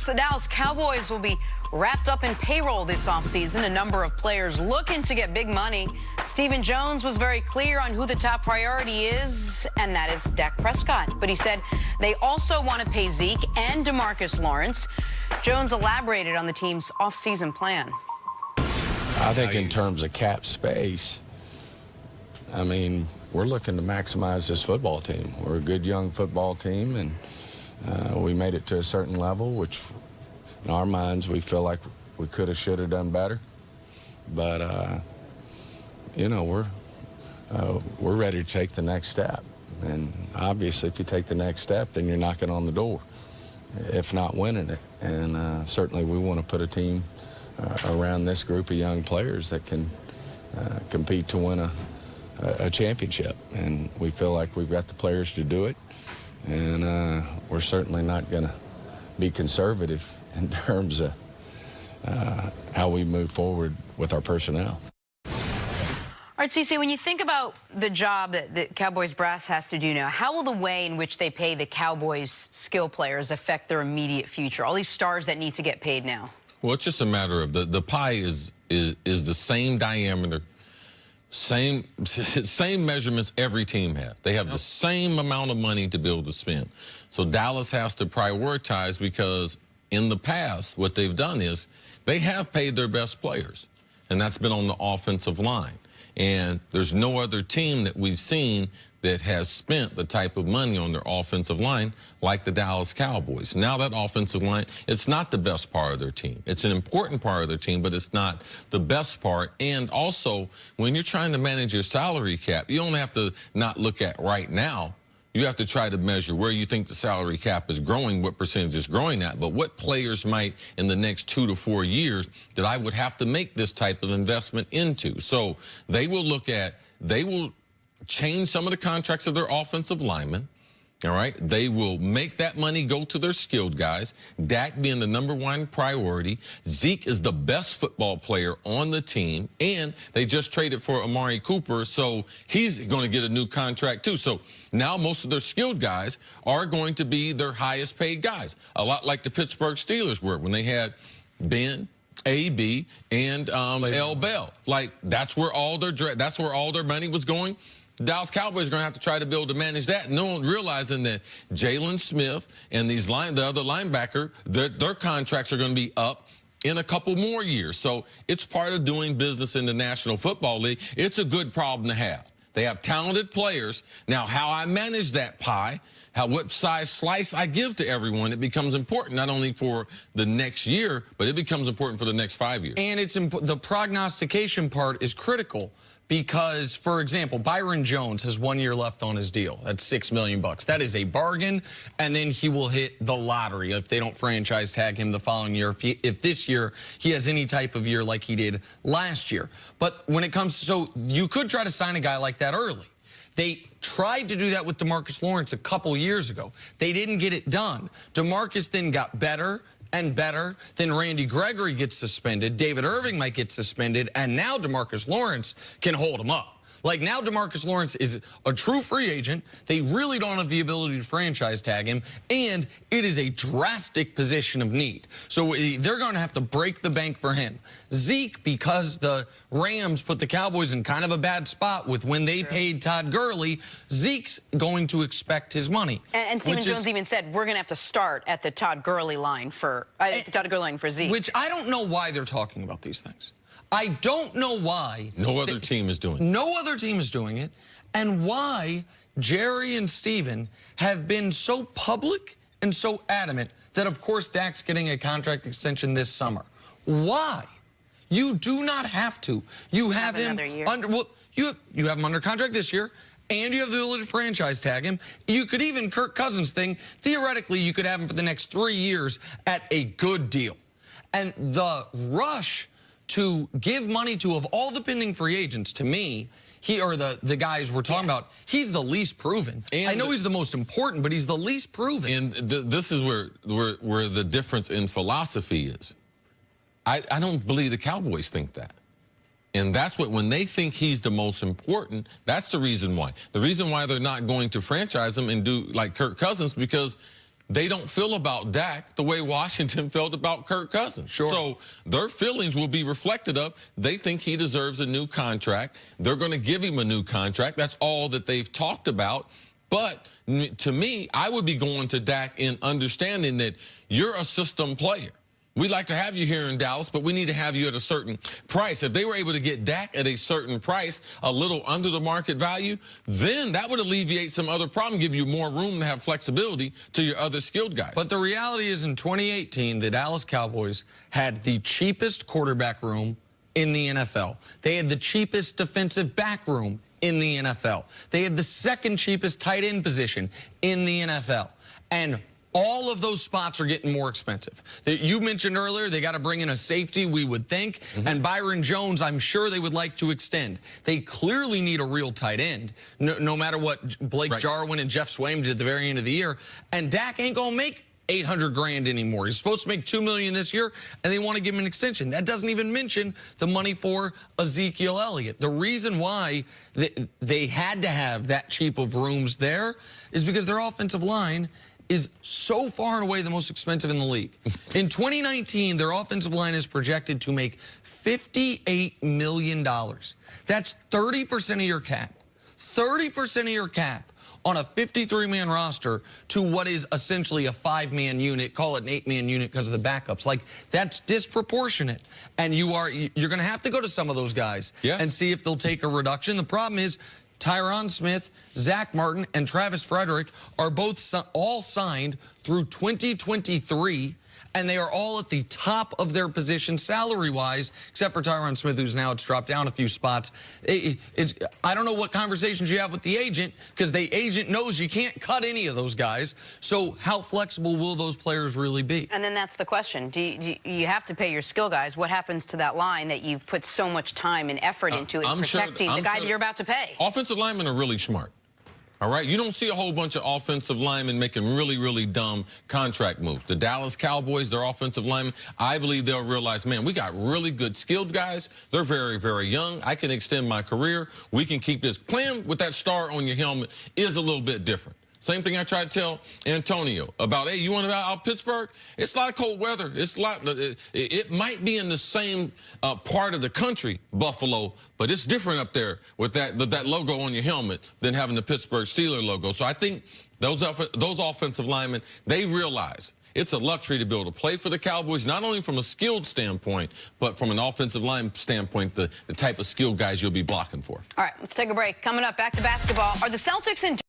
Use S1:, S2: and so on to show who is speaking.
S1: The Dallas Cowboys will be wrapped up in payroll this offseason. A number of players looking to get big money. Stephen Jones was very clear on who the top priority is, and that is Dak Prescott. But he said they also want to pay Zeke and Demarcus Lawrence. Jones elaborated on the team's offseason plan.
S2: I think in terms of cap space, I mean, we're looking to maximize this football team. We're a good young football team, and we made it to a certain level, which in our minds we feel like we could have, should have done better. But, you know, we're ready to take the next step. And obviously, if you take the next step, then you're knocking on the door, if not winning it. And certainly we want to put a team around this group of young players that can compete to win a championship. And we feel like we've got the players to do it. And we're certainly not going to be conservative in terms of how we move forward with our personnel.
S1: All right, Cece, when you think about the job that the Cowboys brass has to do now, how will the way in which they pay the Cowboys skill players affect their immediate future? All these stars that need to get paid now.
S3: Well, it's just a matter of the pie is the same diameter, same measurements every team has. They have the same amount of money to be able to spend. So Dallas has to prioritize, because in the past what they've done is they have paid their best players, and that's been on the offensive line. And there's no other team that we've seen that has spent the type of money on their offensive line like the Dallas Cowboys. Now that offensive line, it's not the best part of their team. It's an important part of their team, but it's not the best part. And also, when you're trying to manage your salary cap, you don't have to not look at right now. You have to try to measure where you think the salary cap is growing, what percentage is growing at, but what players might in the next 2 to 4 years that I would have to make this type of investment into. So they will look at, they will change some of the contracts of their offensive linemen. All right, they will make that money go to their skilled guys, Dak being the #1 priority. Zeke is the best football player on the team, and they just traded for Amari Cooper, so he's going to get a new contract too. So now most of their skilled guys are going to be their highest paid guys, a lot like the Pittsburgh Steelers were when they had Ben, AB, and L. Bell. Like, that's where all their money was going. The Dallas Cowboys are going to have to try to be able to manage that. No one realizing that Jalen Smith and the other linebacker, their contracts are going to be up in a couple more years. So it's part of doing business in the National Football League. It's a good problem to have. They have talented players. Now, how I manage that pie, what size slice I give to everyone, it becomes important not only for the next year, but it becomes important for the next 5 years.
S4: And the prognostication part is critical. Because, for example, Byron Jones has 1 year left on his deal. That's $6 million. That is a bargain, and then he will hit the lottery if they don't franchise tag him the following year, if this year he has any type of year like he did last year. But when it comes to, so you could try to sign a guy like that early. They tried to do that with Demarcus Lawrence a couple years ago. They didn't get it done. Demarcus then got better and better. Then Randy Gregory gets suspended. David Irving might get suspended. And now Demarcus Lawrence can hold him up. Like, now Demarcus Lawrence is a true free agent. They really don't have the ability to franchise tag him, and it is a drastic position of need. So they're going to have to break the bank for him. Zeke, because the Rams put the Cowboys in kind of a bad spot with when they paid Todd Gurley, Zeke's going to expect his money.
S1: And Stephen Jones even said, we're going to have to start at the Todd Gurley line for Zeke.
S4: Which I don't know why they're talking about these things. I don't know why.
S3: No other team is doing it.
S4: No other team is doing it. And why Jerry and Steven have been so public and so adamant that, of course, Dak's getting a contract extension this summer. Why? You do not have to. You have him under, well, you have him under contract this year, and you have the ability to franchise tag him. You could even, Kirk Cousins thing, theoretically, you could have him for the next 3 years at a good deal. And the rush to give money to, of all the pending free agents, to me, the guys we're talking about, he's the least proven. And I know he's the most important, but he's the least proven.
S3: And this is where the difference in philosophy is. I don't believe the Cowboys think that. And that's what, when they think he's the most important, that's the reason why. The reason why they're not going to franchise him and do like Kirk Cousins, because they don't feel about Dak the way Washington felt about Kirk Cousins.
S4: Sure.
S3: So their feelings will be reflected of, they think he deserves a new contract. They're going to give him a new contract. That's all that they've talked about. But to me, I would be going to Dak in understanding that you're a system player. We'd like to have you here in Dallas, but we need to have you at a certain price. If they were able to get Dak at a certain price, a little under the market value, then that would alleviate some other problem, give you more room to have flexibility to your other skilled guys.
S4: But the reality is in 2018, the Dallas Cowboys had the cheapest quarterback room in the NFL. They had the cheapest defensive back room in the NFL. They had the second cheapest tight end position in the NFL. And all of those spots are getting more expensive. You mentioned earlier they got to bring in a safety, we would think, and Byron Jones, I'm sure they would like to extend. They clearly need a real tight end, no matter what Blake Jarwin and Jeff Swaim did at the very end of the year. And Dak ain't going to make $800 grand anymore. He's supposed to make $2 million this year, and they want to give him an extension. That doesn't even mention the money for Ezekiel Elliott. The reason why they had to have that cheap of rooms there is because their offensive line is so far and away the most expensive in the league. In 2019, their offensive line is projected to make $58 million. That's 30% of your cap. 30% of your cap on a 53-man roster to what is essentially a 5-man unit, call it an 8-man unit because of the backups. Like, that's disproportionate. And you're going to have to go to some of those guys and see if they'll take a reduction. The problem is Tyron Smith, Zach Martin, and Travis Frederick are both all signed through 2023, and they are all at the top of their position salary-wise, except for Tyron Smith, who's now it's dropped down a few spots. I don't know what conversations you have with the agent, because the agent knows you can't cut any of those guys. So how flexible will those players really be?
S1: And then that's the question. Do you have to pay your skill guys? What happens to that line that you've put so much time and effort into in protecting the guy that you're about to pay?
S3: Offensive linemen are really smart. All right, you don't see a whole bunch of offensive linemen making really, really dumb contract moves. The Dallas Cowboys, their offensive linemen, I believe they'll realize, man, we got really good skilled guys. They're very, very young. I can extend my career. We can keep this. Playing with that star on your helmet is a little bit different. Same thing I tried to tell Antonio about, hey, you want to out Pittsburgh? It's a lot of cold weather. It might be in the same part of the country, Buffalo, but it's different up there with that logo on your helmet than having the Pittsburgh Steelers logo. So I think those offensive linemen, they realize it's a luxury to be able to play for the Cowboys, not only from a skilled standpoint, but from an offensive line standpoint, the type of skilled guys you'll be blocking for.
S1: All right, let's take a break. Coming up, back to basketball. Are the Celtics in